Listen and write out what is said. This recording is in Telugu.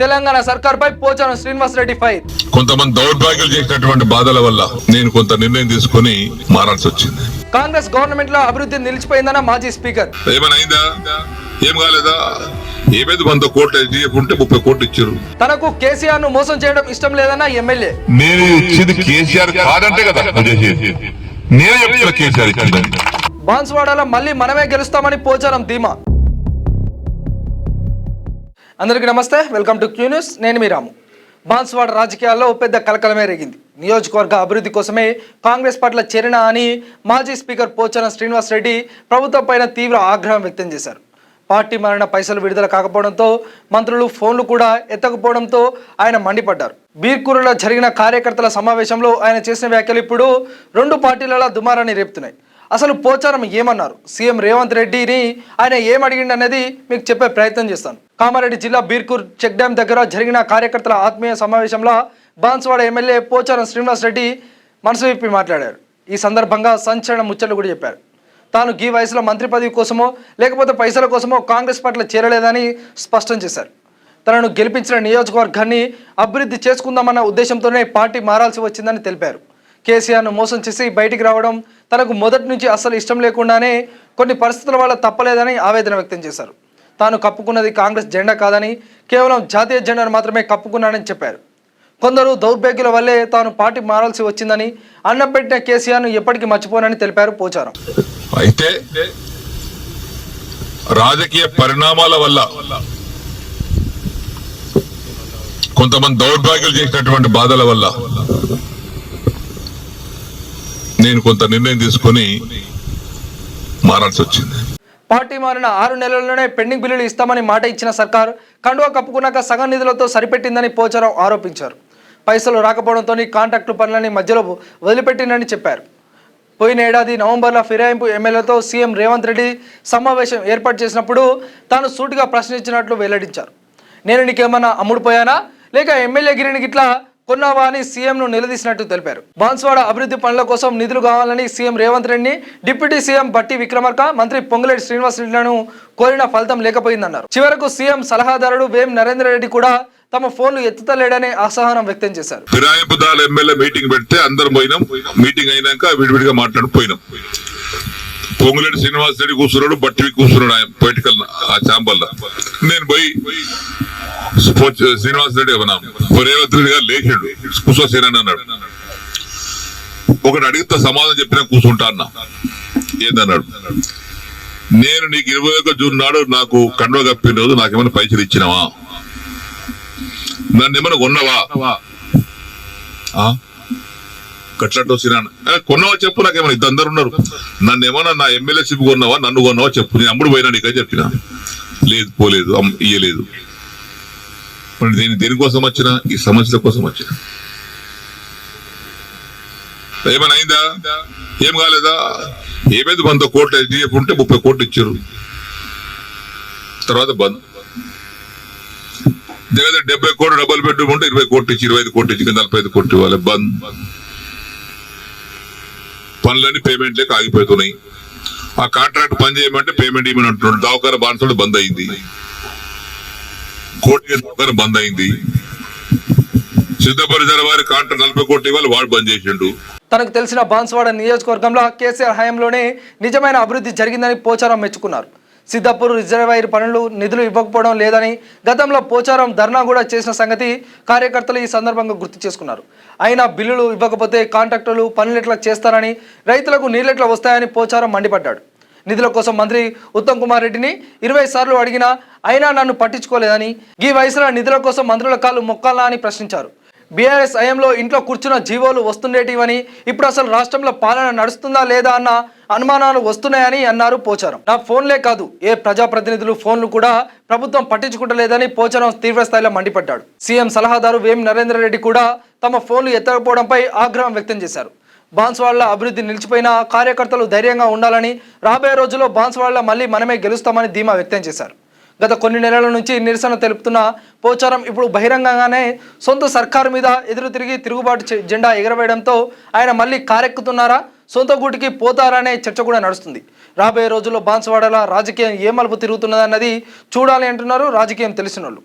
తెలంగాణ సర్కార్పై పోచారం శ్రీనివాస్ రెడ్డి ఫైర్. కొంతమంది దౌర్భాగ్యాలు చేసినటువంటి బాధల వల్ల నేను కొంత నిర్ణయం తీసుకుని మారాల్సి వచ్చింది. కాంగ్రెస్ గవర్నమెంట్ లో అభివృద్ధి నిలిచిపోయిందన్న మాజీ స్పీకర్. ఏమైనా ఏం కాలేదా? ఏమైంది? 100 కోట్లు ఎస్డీఎఫ్ ఉంటే 30 కోట్లు ఇచ్చారు. తనకు కేసీఆర్ ను మోసం చేయడం ఇష్టం లేదన్న ఎమ్మెల్యే. నేను ఇచ్చింది కేసీఆర్ కాదంటే కదా నేను చెప్తున్నా కేసీఆర్ ఇచ్చిందని. బాన్స్వాడలో మళ్ళీ మనమే గెలుస్తామని పోచారం ధీమా. అందరికీ నమస్తే, వెల్కమ్ టు క్యూ న్యూస్. నేను మీ రాము. బాన్స్వాడ రాజకీయాల్లో పెద్ద కలకలమే రేగింది. నియోజకవర్గ అభివృద్ధి కోసమే కాంగ్రెస్ పట్ల చేరిన అని మాజీ స్పీకర్ పోచారం శ్రీనివాస్ రెడ్డి ప్రభుత్వం పైన తీవ్ర ఆగ్రహం వ్యక్తం చేశారు. పార్టీ మారిన పైసలు విడుదల కాకపోవడంతో, మంత్రులు ఫోన్లు కూడా ఎత్తకపోవడంతో ఆయన మండిపడ్డారు. బీర్కూరులో జరిగిన కార్యకర్తల సమావేశంలో ఆయన చేసిన వ్యాఖ్యలు ఇప్పుడు రెండు పార్టీలలో దుమారాన్ని రేపుతున్నాయి. అసలు పోచారం ఏమన్నారు, సీఎం రేవంత్ రెడ్డిని ఆయన ఏమడిగిండి అనేది మీకు చెప్పే ప్రయత్నం చేస్తాను. కామారెడ్డి జిల్లా బీర్కూర్ చెక్ డ్యాం దగ్గర జరిగిన కార్యకర్తల ఆత్మీయ సమావేశంలో బాన్స్వాడ ఎమ్మెల్యే పోచారం శ్రీనివాస్ రెడ్డి మనసు విప్పి మాట్లాడారు. ఈ సందర్భంగా సంచలన ముచ్చట్లు కూడా చెప్పారు. తాను ఈ వయసులో మంత్రి పదవి కోసమో లేకపోతే పైసల కోసమో కాంగ్రెస్ పట్ల చేరలేదని స్పష్టం చేశారు. తనను గెలిపించిన నియోజకవర్గాన్ని అభివృద్ధి చేసుకుందామన్న ఉద్దేశంతోనే పార్టీ మారాల్సి వచ్చిందని తెలిపారు. కేసీఆర్ను మోసం చేసి బయటికి రావడం తనకు మొదటి నుంచి అస్సలు ఇష్టం లేకుండానే కొన్ని పరిస్థితుల వల్ల తప్పలేదని ఆవేదన వ్యక్తం చేశారు. తాను కప్పుకున్నది కాంగ్రెస్ జెండా కాదని, కేవలం జాతీయ జెండాను మాత్రమే కప్పుకున్నానని చెప్పారు. కొందరు దౌర్భాగ్యుల వల్లే తాను పార్టీ మారాల్సి వచ్చిందని, అన్నం పెట్టిన కేసీఆర్ను ఎప్పటికీ మర్చిపోనని తెలిపారు పోచారం. అయితే రాజకీయ పరిణామాల వల్ల కొంతమంది దౌర్భాగ్యాలు చేసినటువంటి బాధల వల్ల నేను కొంత నిర్ణయం తీసుకుని మారాల్సి వచ్చింది. పార్టీ మారిన 6 నెలల్లోనే పెండింగ్ బిల్లులు ఇస్తామని మాట ఇచ్చిన సర్కార్ కండువా కప్పుకున్నాక సగం నిధులతో సరిపెట్టిందని పోచారం ఆరోపించారు. పైసలు రాకపోవడంతో కాంట్రాక్టు పనులని మధ్యలో వదిలిపెట్టిందని చెప్పారు. పోయిన ఏడాది నవంబర్లో ఫిరాయింపు ఎమ్మెల్యేతో సీఎం రేవంత్ రెడ్డి సమావేశం ఏర్పాటు చేసినప్పుడు తాను సూటిగా ప్రశ్నించినట్లు వెల్లడించారు. నేను నీకేమన్నా అమ్ముడుపోయానా లేక ఎమ్మెల్యే గిరిని గిట్లా కొన్నావా అని సీఎంను నిలదీసినట్టు తెలిపారు. బాన్స్వాడ అభివృద్ధి పనుల కోసం నిధులు కావాలని సీఎం రేవంత్ రెడ్డిని డిప్యూటీ సీఎం బట్టి విక్రమార్క, మంత్రి పొంగులేటి శ్రీనివాస్ రెడ్డిలను కోరిన ఫలితం లేకపోయిందన్నారు. చివరకు సీఎం సలహాదారుడు వేం నరేందర్ రెడ్డి కూడా తమ ఫోన్లు ఎత్తుతలేడనే అసహనం వ్యక్తం చేశారు. ఫిరాయింపుదారుల ఎమ్మెల్యే మీటింగ్ పెడితే అందరం పోయినాం. మీటింగ్ అయినాక విడివిడిగా మాట్లాడిపోయినాం. పొంగులేటి శ్రీనివాస్ రెడ్డి కూర్చున్నాడు, బట్టి కూర్చున్నాడు ఆయన పొలిటికల్ ఆ ఛాంబర్లో. నేను పోయి శ్రీనివాస్ రెడ్డి రేవంత్ రెడ్డి గారు లేచాడు, కూర్చోసేనని అన్నాడు. ఒకటి అడిగితే సమాధానం చెప్పినా కూర్చుంటా అన్నా. ఏందన్నాడు? నేను నీకు 21 జూన్ నాడు నాకు కండువ కప్పిన రోజు నాకేమైనా పైసలు ఇచ్చినావా? నన్ను ఏమైనా కొన్నావా? కట్లట్టు కొన్నావా చెప్పు. నాకేమైనా ఇద్దరు అందరు ఉన్నారు. నన్ను ఏమన్నా నా ఎమ్మెల్యేషిప్ కొన్నావా, నన్ను కొన్నావా చెప్పు. నేను అమ్ముడు పోయినా నీకని చెప్పిన. లేదు, పోలేదు, ఇయ్యలేదు. దేనికోసం వచ్చిన? ఈ సమస్యల కోసం వచ్చిన. ఏమైనా అయిందా? ఏం కాలేదా? ఏమైంది? 100 కోట్లు ఎస్డీఎఫ్ ఉంటే 30 కోట్లు ఇచ్చారు. తర్వాత బంద్. దగ్గర 70 కోట్లు డబుల్ బెడ్రూమ్ ఉంటే 20 కోట్లు ఇచ్చి, 25 కోట్లు ఇచ్చి, 45 కోట్లు ఇవ్వాలి. బంద్. పనులన్నీ పేమెంట్ లేక ఆగిపోతున్నాయి. ఆ కాంట్రాక్ట్ పని చేయమంటే పేమెంట్ ఇవ్వమని అంటున్నాడు. దావకార బాన్సుడు బంద్ అయింది. కోటి బంద్ అయింది. సిద్ధపరిచిన వారి కాంట్రాక్ట్ 40 కోట్లు ఇవ్వాలి, వాడు బంద్ చేసిండు. తనకు తెలిసిన బాన్స్వాడ నియోజకవర్గంలో కేసీఆర్ హయాంలోనే నిజమైన అభివృద్ధి జరిగిందని పోచారం మెచ్చుకున్నారు. సిద్ధాపూర్ రిజర్వాయర్ పనులు నిధులు ఇవ్వకపోవడం లేదని గతంలో పోచారం ధర్నా కూడా చేసిన సంగతి కార్యకర్తలు ఈ సందర్భంగా గుర్తు చేసుకున్నారు. అయినా బిల్లులు ఇవ్వకపోతే కాంట్రాక్టర్లు పనులు ఎట్లా చేస్తారని, రైతులకు నీళ్ళెట్లా వస్తాయని పోచారం మండిపడ్డాడు. నిధుల కోసం మంత్రి ఉత్తమ్ కుమార్ రెడ్డిని 20 సార్లు అడిగినా అయినా నన్ను పట్టించుకోలేదని, ఈ వయసులో నిధుల కోసం మంత్రుల కాళ్ళు మొక్కాలా అని ప్రశ్నించారు. బీఆర్ఎస్ హయాంలో ఇంట్లో కూర్చున్న జీవోలు వస్తుండేటివని, ఇప్పుడు అసలు రాష్ట్రంలో పాలన నడుస్తుందా లేదా అన్న అనుమానాలు వస్తున్నాయని అన్నారు పోచారం. నా ఫోన్లే కాదు, ఏ ప్రజాప్రతినిధులు ఫోన్లు కూడా ప్రభుత్వం పట్టించుకుంటలేదని పోచారం తీవ్రస్థాయిలో మండిపడ్డాడు. సీఎం సలహాదారు వేం నరేందర్ రెడ్డి కూడా తమ ఫోన్లు ఎత్తకపోవడంపై ఆగ్రహం వ్యక్తం చేశారు. బాన్స్వాడలో అభివృద్ధి నిలిచిపోయిన కార్యకర్తలు ధైర్యంగా ఉండాలని, రాబోయే రోజుల్లో బాన్స్వాడలో మళ్ళీ మనమే గెలుస్తామని ధీమా వ్యక్తం చేశారు. గత కొన్ని నెలల నుంచి నిరసన తెలుపుతున్న పోచారం ఇప్పుడు బహిరంగంగానే సొంత సర్కారు మీద ఎదురు తిరుగుబాటు జెండా ఎగరవేయడంతో ఆయన మళ్ళీ కారెక్కుతున్నారా, సొంత గూటికి పోతారా అనే చర్చ కూడా నడుస్తుంది. రాబోయే రోజుల్లో బాన్స్వాడలో రాజకీయం ఏ మలుపు తిరుగుతున్నదన్నది చూడాలి అంటున్నారు రాజకీయం తెలిసిన వాళ్ళు.